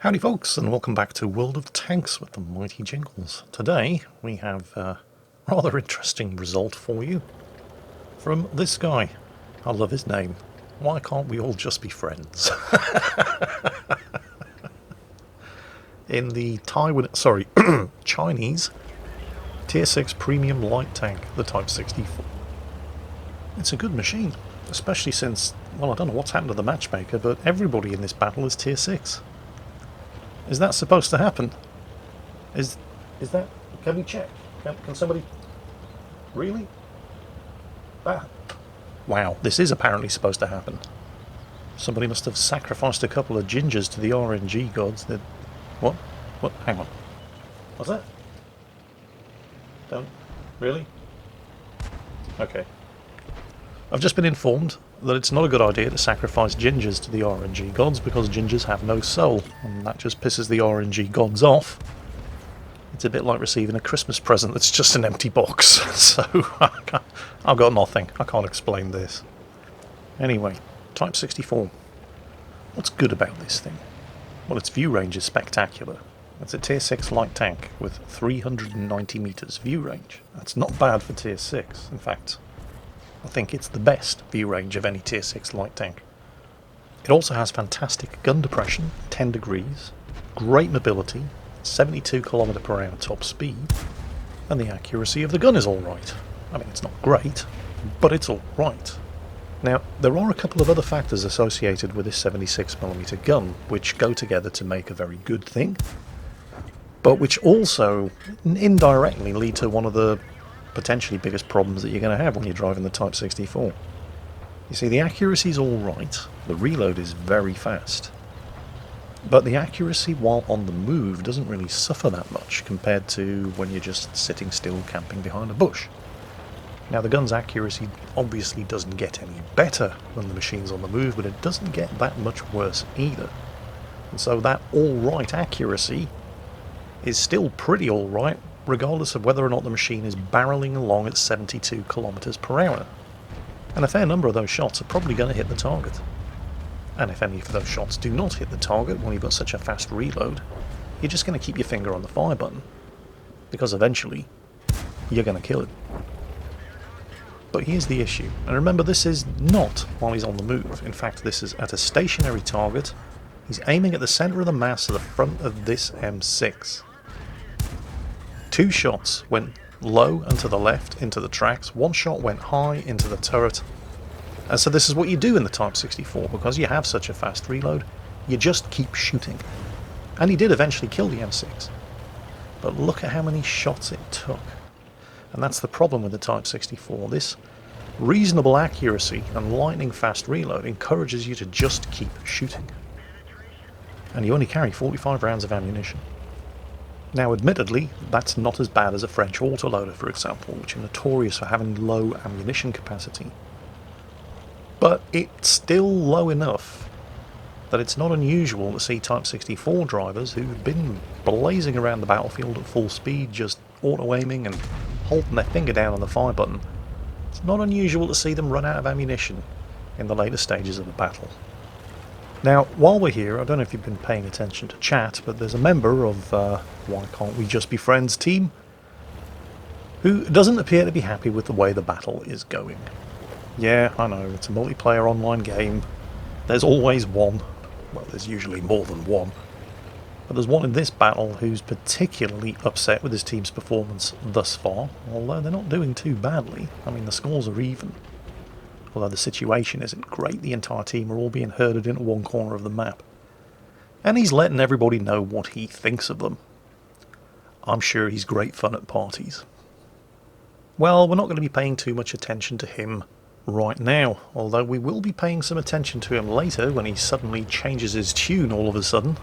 Howdy folks, and welcome back to World of Tanks with the mighty Jingles. Today we have a rather interesting result for you from this guy. I love his name. Why can't we all just be friends? In the Chinese Tier 6 Premium Light Tank, the Type 64. It's a good machine, especially since, well, I don't know what's happened to the matchmaker, but everybody in this battle is Tier 6. Is that supposed to happen? Is that... Can we check? Can somebody... Really? Ah. Wow, this is apparently supposed to happen. Somebody must have sacrificed a couple of gingers to the RNG gods. That... What? What? Hang on. What's that? Don't... Really? Okay. I've just been informed that it's not a good idea to sacrifice gingers to the RNG gods because gingers have no soul, and that just pisses the RNG gods off. It's a bit like receiving a Christmas present that's just an empty box, so I've got nothing. I can't explain this. Anyway, Type 64. What's good about this thing? Well, its view range is spectacular. It's a Tier 6 light tank with 390 meters view range. That's not bad for Tier 6, in fact. I think it's the best view range of any Tier 6 light tank. It also has fantastic gun depression, 10 degrees, great mobility, 72 km/h top speed, and the accuracy of the gun is alright. I mean, it's not great, but it's alright. Now, there are a couple of other factors associated with this 76mm gun, which go together to make a very good thing, but which also indirectly lead to one of the potentially biggest problems that you're going to have when you're driving the Type 64. You see, the accuracy is alright, the reload is very fast, but the accuracy while on the move doesn't really suffer that much compared to when you're just sitting still camping behind a bush. Now, the gun's accuracy obviously doesn't get any better when the machine's on the move, but it doesn't get that much worse either. And so that alright accuracy is still pretty alright, regardless of whether or not the machine is barreling along at 72 km/h. And a fair number of those shots are probably going to hit the target. And if any of those shots do not hit the target when you've got such a fast reload, you're just going to keep your finger on the fire button, because eventually you're going to kill it. But here's the issue, and remember, this is not while he's on the move. In fact, this is at a stationary target. He's aiming at the centre of the mass of the front of this M6. 2 shots went low and to the left into the tracks, 1 shot went high into the turret. And so this is what you do in the Type 64, because you have such a fast reload, you just keep shooting. And he did eventually kill the M6. But look at how many shots it took. And that's the problem with the Type 64. This reasonable accuracy and lightning fast reload encourages you to just keep shooting. And you only carry 45 rounds of ammunition. Now, admittedly, that's not as bad as a French autoloader, for example, which are notorious for having low ammunition capacity. But it's still low enough that it's not unusual to see Type 64 drivers who've been blazing around the battlefield at full speed, just auto-aiming and holding their finger down on the fire button. It's not unusual to see them run out of ammunition in the later stages of the battle. Now, while we're here, I don't know if you've been paying attention to chat, but there's a member of Why Can't We Just Be Friends team who doesn't appear to be happy with the way the battle is going. Yeah, I know, it's a multiplayer online game. There's always one. Well, there's usually more than one. But there's one in this battle who's particularly upset with his team's performance thus far, although they're not doing too badly. I mean, the scores are even. Although the situation isn't great, the entire team are all being herded into one corner of the map. And he's letting everybody know what he thinks of them. I'm sure he's great fun at parties. Well, we're not going to be paying too much attention to him right now, although we will be paying some attention to him later when he suddenly changes his tune all of a sudden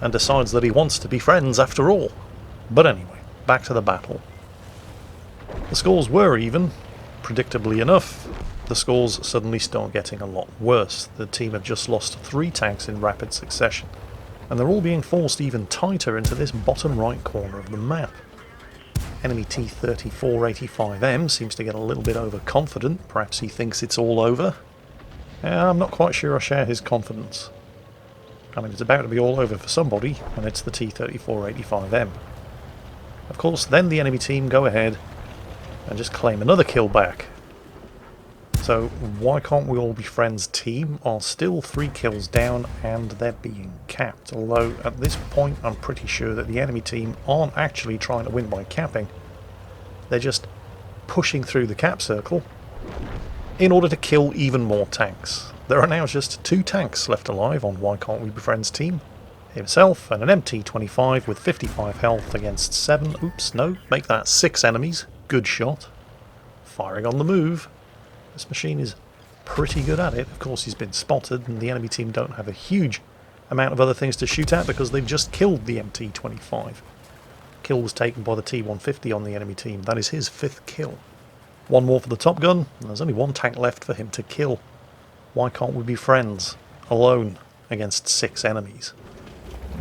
and decides that he wants to be friends after all. But anyway, back to the battle. The scores were even, predictably enough. The scores suddenly start getting a lot worse. The team have just lost 3 tanks in rapid succession, and they're all being forced even tighter into this bottom right corner of the map. Enemy T-3485M seems to get a little bit overconfident. Perhaps he thinks it's all over. I'm not quite sure I share his confidence. I mean, it's about to be all over for somebody, and it's the T-3485M. Of course, then the enemy team go ahead and just claim another kill back. So, why can't we all be friends team are still 3 kills down, and they're being capped. Although, at this point, I'm pretty sure that the enemy team aren't actually trying to win by capping. They're just pushing through the cap circle in order to kill even more tanks. There are now just 2 tanks left alive on Why Can't We Be Friends team. Himself and an MT-25 with 55 health against 7, oops, no, make that 6 enemies. Good shot. Firing on the move. This machine is pretty good at it. Of course, he's been spotted, and the enemy team don't have a huge amount of other things to shoot at because they've just killed the MT-25. Kill was taken by the T-150 on the enemy team. That is his 5th kill. 1 more for the Top Gun, and there's only 1 tank left for him to kill. Why can't we be friends? Alone against 6 enemies.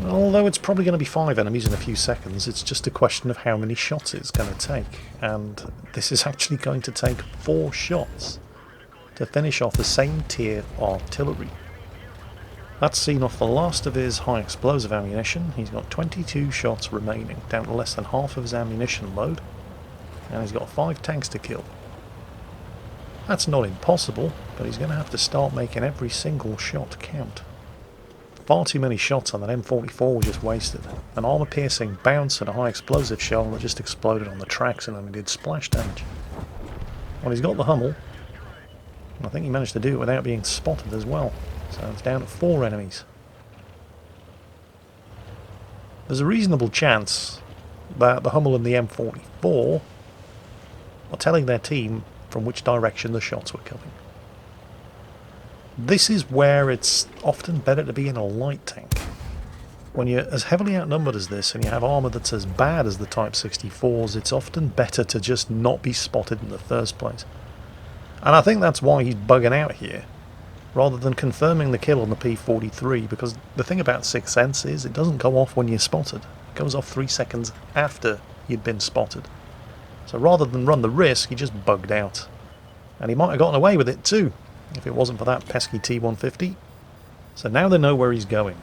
Although it's probably going to be 5 enemies in a few seconds, it's just a question of how many shots it's going to take. And this is actually going to take 4 shots to finish off the same tier artillery. That's seen off the last of his high explosive ammunition. He's got 22 shots remaining, down to less than half of his ammunition load. And he's got 5 tanks to kill. That's not impossible, but he's going to have to start making every single shot count. Far too many shots on that M44 were just wasted. An armor-piercing bounce and a high explosive shell that just exploded on the tracks and only did splash damage. Well, he's got the Hummel. I think he managed to do it without being spotted as well. So it's down to 4 enemies. There's a reasonable chance that the Hummel and the M44 are telling their team from which direction the shots were coming. This is where it's often better to be in a light tank. When you're as heavily outnumbered as this and you have armour that's as bad as the Type 64s, it's often better to just not be spotted in the first place. And I think that's why he's bugging out here, rather than confirming the kill on the P43, because the thing about Sixth Sense is it doesn't go off when you're spotted. It goes off 3 seconds after you'd been spotted. So rather than run the risk, he just bugged out. And he might have gotten away with it too, if it wasn't for that pesky T-150. So now they know where he's going.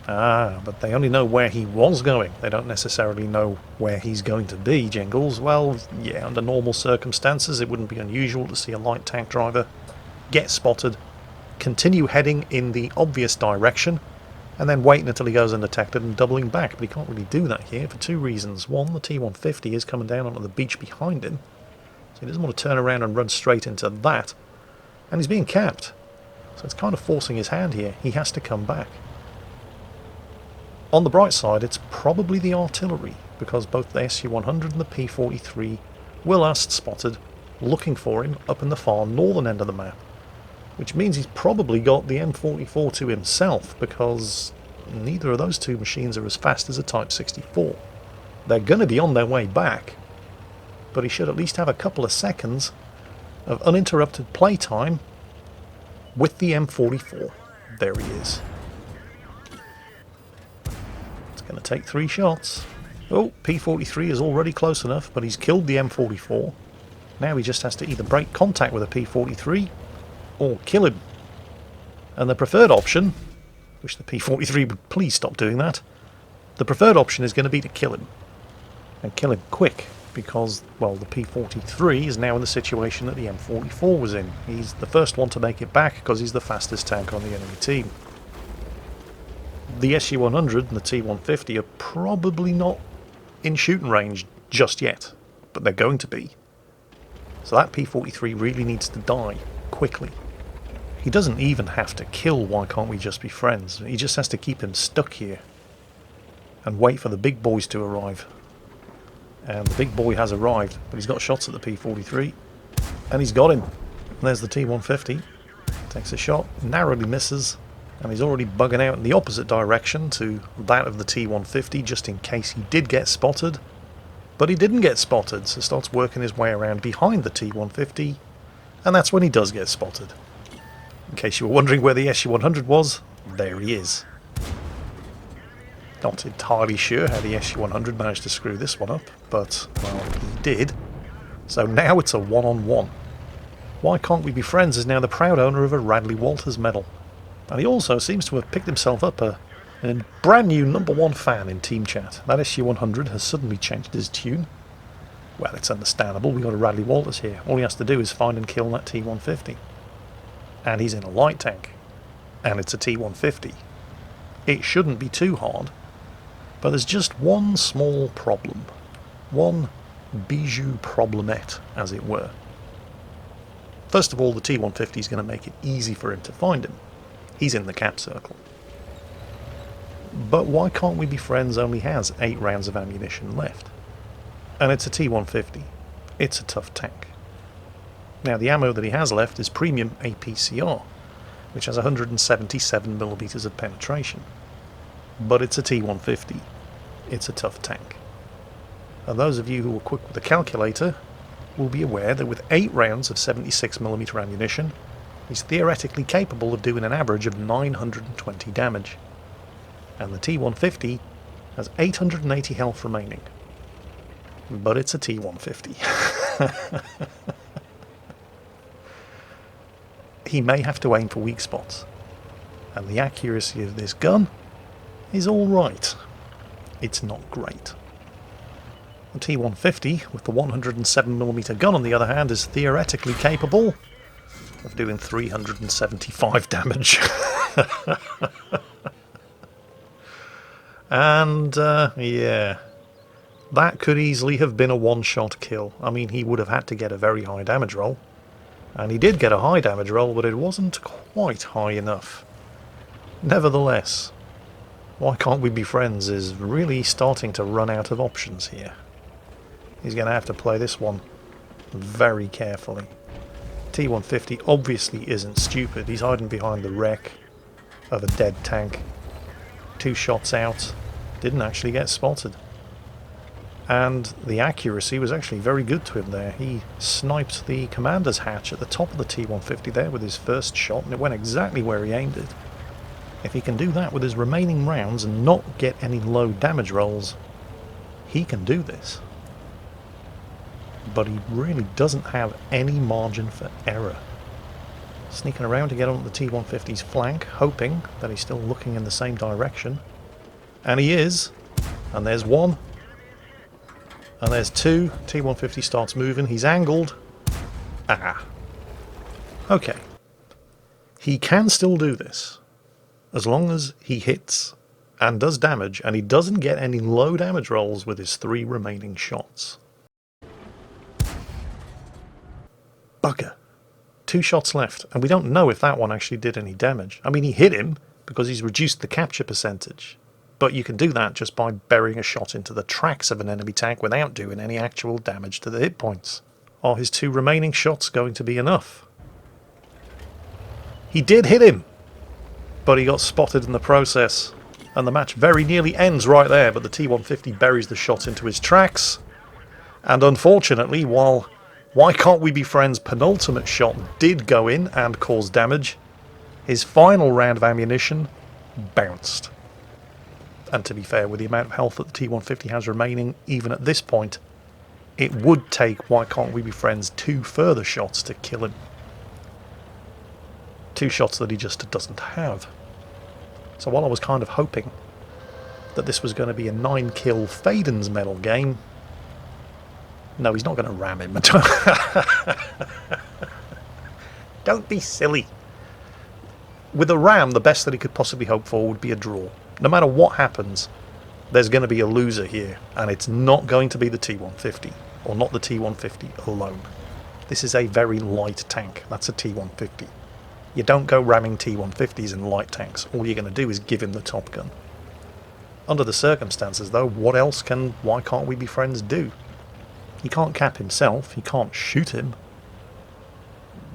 Ah, but they only know where he was going. They don't necessarily know where he's going to be, Jingles. Well, yeah, under normal circumstances, it wouldn't be unusual to see a light tank driver get spotted, continue heading in the obvious direction, and then waiting until he goes undetected and doubling back. But he can't really do that here for 2 reasons. One, the T-150 is coming down onto the beach behind him, so he doesn't want to turn around and run straight into that. And he's being capped, so it's kind of forcing his hand here. He has to come back. On the bright side, it's probably the artillery, because both the SU-100 and the P-43 were last spotted looking for him up in the far northern end of the map, which means he's probably got the M44 to himself, because neither of those 2 machines are as fast as a Type 64. They're going to be on their way back, but he should at least have a couple of seconds of uninterrupted playtime with the M44. There he is. Going to take 3 shots. Oh, P43 is already close enough, but he's killed the M44. Now he just has to either break contact with a P43 or kill him. And the preferred option, wish the P43 would please stop doing that, the preferred option is going to be to kill him. And kill him quick, because, well, the P43 is now in the situation that the M44 was in. He's the first one to make it back because he's the fastest tank on the enemy team. The SU-100 and the T-150 are probably not in shooting range just yet, but they're going to be. So that P-43 really needs to die quickly. He doesn't even have to kill Why Can't We Just Be Friends. He just has to keep him stuck here and wait for the big boys to arrive. And the big boy has arrived, but he's got shots at the P-43, and he's got him. And there's the T-150. Takes a shot, narrowly misses, and he's already bugging out in the opposite direction to that of the T-150 just in case he did get spotted. But he didn't get spotted, so starts working his way around behind the T-150, and that's when he does get spotted. In case you were wondering where the SU-100 was, there he is. Not entirely sure how the SU-100 managed to screw this one up, but, well, he did. So now it's a one-on-one. Why Can't We Be Friends is now the proud owner of a Radley Walters medal. And he also seems to have picked himself up a And brand new #1 fan in Team Chat. That SU-100 has suddenly changed his tune. Well, it's understandable. We've got a Radley Walters here. All he has to do is find and kill that T-150. And he's in a light tank. And it's a T-150. It shouldn't be too hard. But there's just one small problem. One bijou problemette, as it were. First of all, the T-150 is going to make it easy for him to find him. He's in the cap circle. But why can't we be friends only has 8 rounds of ammunition left? And it's a T-150. It's a tough tank. Now the ammo that he has left is premium APCR, which has 177mm of penetration. But it's a T-150. It's a tough tank. And those of you who are quick with the calculator will be aware that with 8 rounds of 76mm ammunition, he's theoretically capable of doing an average of 920 damage. And the T-150 has 880 health remaining. But it's a T-150. He may have to aim for weak spots. And the accuracy of this gun is alright. It's not great. The T-150, with the 107mm gun on the other hand, is theoretically capable of doing 375 damage. And, yeah, that could easily have been a one-shot kill. I mean, he would have had to get a very high damage roll. And he did get a high damage roll, but it wasn't quite high enough. Nevertheless, why can't we be friends is really starting to run out of options here. He's going to have to play this one very carefully. T-150 obviously isn't stupid. He's hiding behind the wreck of a dead tank. 2 shots out, didn't actually get spotted. And the accuracy was actually very good to him there. He sniped the commander's hatch at the top of the T-150 there with his first shot, and it went exactly where he aimed it. If he can do that with his remaining rounds and not get any low damage rolls, he can do this. But he really doesn't have any margin for error. Sneaking around to get on the T-150's flank, hoping that he's still looking in the same direction. And he is. And there's 1. And there's 2. T-150 starts moving. He's angled. Ah. Okay. He can still do this. As long as he hits and does damage, and he doesn't get any low damage rolls with his 3 remaining shots. Bugger. 2 shots left, and we don't know if that one actually did any damage. I mean, he hit him because he's reduced the capture percentage. But you can do that just by burying a shot into the tracks of an enemy tank without doing any actual damage to the hit points. Are his 2 remaining shots going to be enough? He did hit him, but he got spotted in the process. And the match very nearly ends right there, but the T-150 buries the shot into his tracks. And unfortunately, while Why Can't We Be Friends' penultimate shot did go in and cause damage, his final round of ammunition bounced. And to be fair, with the amount of health that the T-150 has remaining, even at this point, it would take Why Can't We Be Friends 2 further shots to kill him. 2 shots that he just doesn't have. So while I was kind of hoping that this was going to be a 9-kill Faden's medal game, no, he's not going to ram him. Don't be silly. With a ram, the best that he could possibly hope for would be a draw. No matter what happens, there's going to be a loser here, and it's not going to be the T-150, or not the T-150 alone. This is a very light tank. That's a T-150. You don't go ramming T-150s in light tanks. All you're going to do is give him the top gun. Under the circumstances, though, what else can Why Can't We Be Friends do? He can't cap himself, he can't shoot him.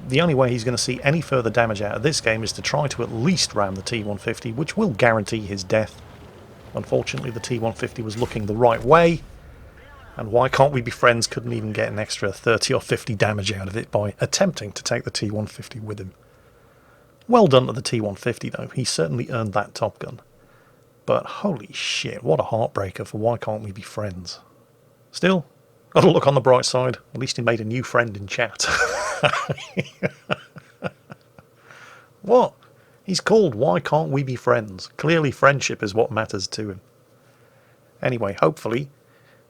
The only way he's going to see any further damage out of this game is to try to at least ram the T-150, which will guarantee his death. Unfortunately, the T-150 was looking the right way, and Why Can't We Be Friends couldn't even get an extra 30 or 50 damage out of it by attempting to take the T-150 with him. Well done to the T-150 though, he certainly earned that Top Gun. But holy shit, what a heartbreaker for Why Can't We Be Friends. Still, gotta look on the bright side, at least he made a new friend in chat. What? He's called Why Can't We Be Friends? Clearly friendship is what matters to him. Anyway, hopefully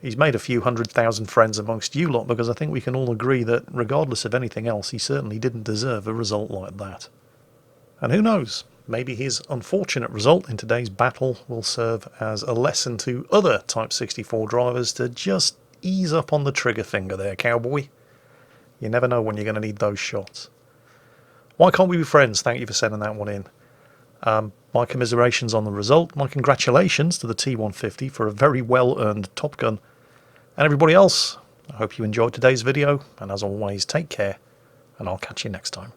he's made a few 100,000 friends amongst you lot, because I think we can all agree that regardless of anything else, he certainly didn't deserve a result like that. And who knows, maybe his unfortunate result in today's battle will serve as a lesson to other Type 64 drivers to just ease up on the trigger finger there, cowboy. You never know when you're going to need those shots. Why can't we be friends? Thank you for sending that one in. My commiserations on the result. My congratulations to the T150 for a very well-earned Top Gun. And everybody else, I hope you enjoyed today's video. And as always, take care, and I'll catch you next time.